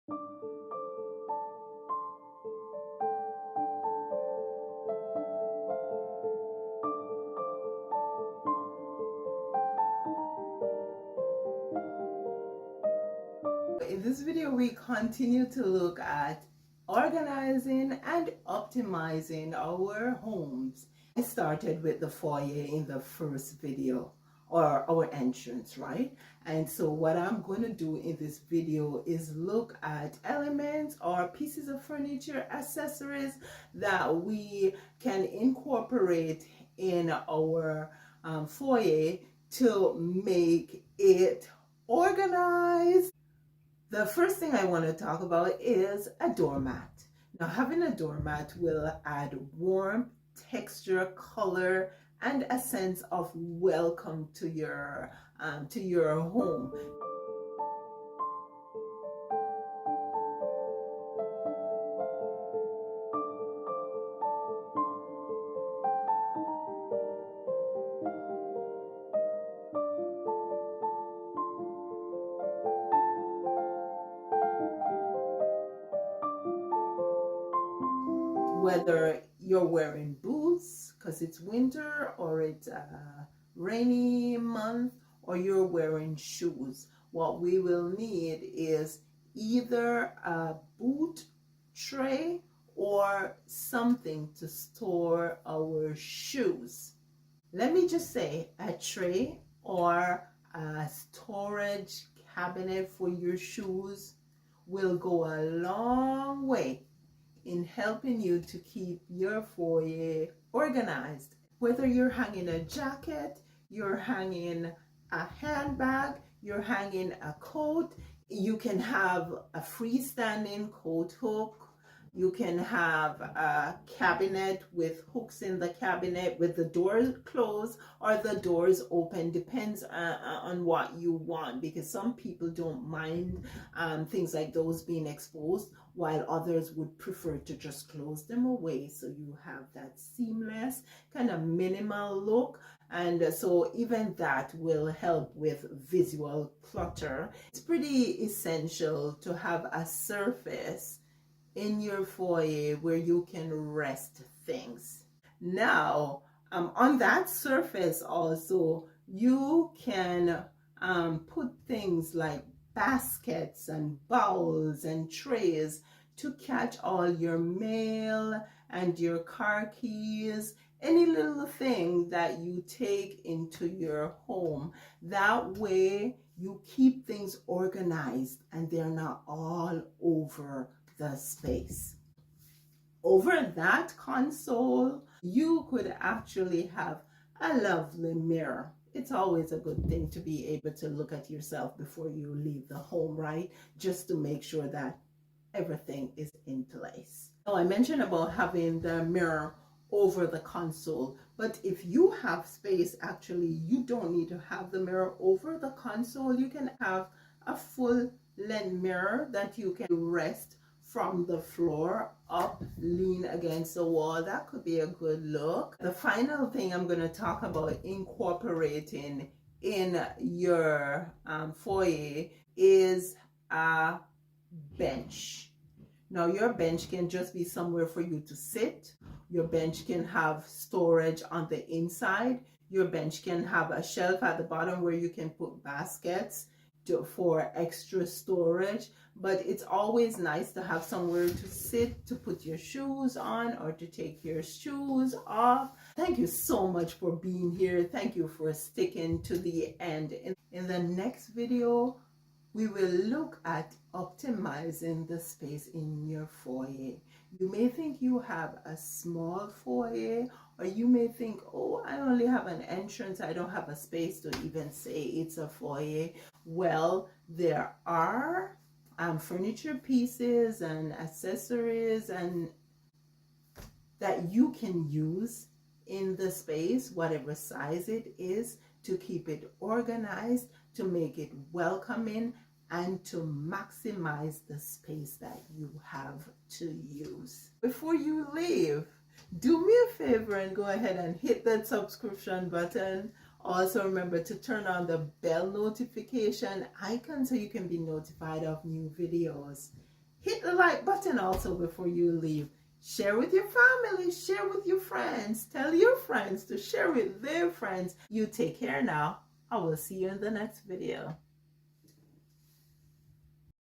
In this video, we continue to look at organizing and optimizing our homes. I started with the foyer in the first video, or our entrance, right? And so what I'm going to do in this video is look at elements or pieces of furniture, accessories that we can incorporate in our foyer to make it organized. The first thing I want to talk about is a doormat. Now, having a doormat will add warmth, texture, color, and a sense of welcome to your home. Whether you're wearing boots because it's winter or it's a rainy month, or you're wearing shoes, what we will need is either a boot tray or something to store our shoes. Let me just say, a tray or a storage cabinet for your shoes will go a long way in helping you to keep your foyer organized. Whether you're hanging a jacket, you're hanging a handbag, you're hanging a coat, you can have a freestanding coat hook. You can have a cabinet with hooks in the cabinet with the doors closed or the doors open. Depends on what you want, because some people don't mind things like those being exposed, while others would prefer to just close them away, so you have that seamless kind of minimal look. And so even that will help with visual clutter. It's pretty essential to have a surface in your foyer where you can rest things. Now, on that surface also, you can put things like baskets and bowls and trays to catch all your mail and your car keys, any little thing that you take into your home. That way you keep things organized and they're not all over the space. Over that console, you could actually have a lovely mirror. It's always a good thing to be able to look at yourself before you leave the home, right? Just to make sure that everything is in place. Now, I mentioned about having the mirror over the console, but if you have space, actually, you don't need to have the mirror over the console. You can have a full length mirror that you can rest from the floor up, lean against the wall. That could be a good look. The final thing I'm going to talk about incorporating in your foyer is a bench. Now, your bench can just be somewhere for you to sit. Your bench can have storage on the inside. Your bench can have a shelf at the bottom where you can put baskets for extra storage. But it's always nice to have somewhere to sit, to put your shoes on or to take your shoes off. Thank you so much for being here. Thank you for sticking to the end. In the next video, we will look at optimizing the space in your foyer. You may think you have a small foyer, or you may think, oh, I only have an entrance. I don't have a space to even say it's a foyer. Well, there are furniture pieces and accessories and that you can use in the space, whatever size it is, to keep it organized, to make it welcoming, and to maximize the space that you have to use. Before you leave, do me a favor and go ahead and hit that subscription button. Also remember to turn on the bell notification icon so you can be notified of new videos. hit the like button also before you leave. Share with your family, share with your friends, tell your friends to share with their friends. You take care now. I will see you in the next video.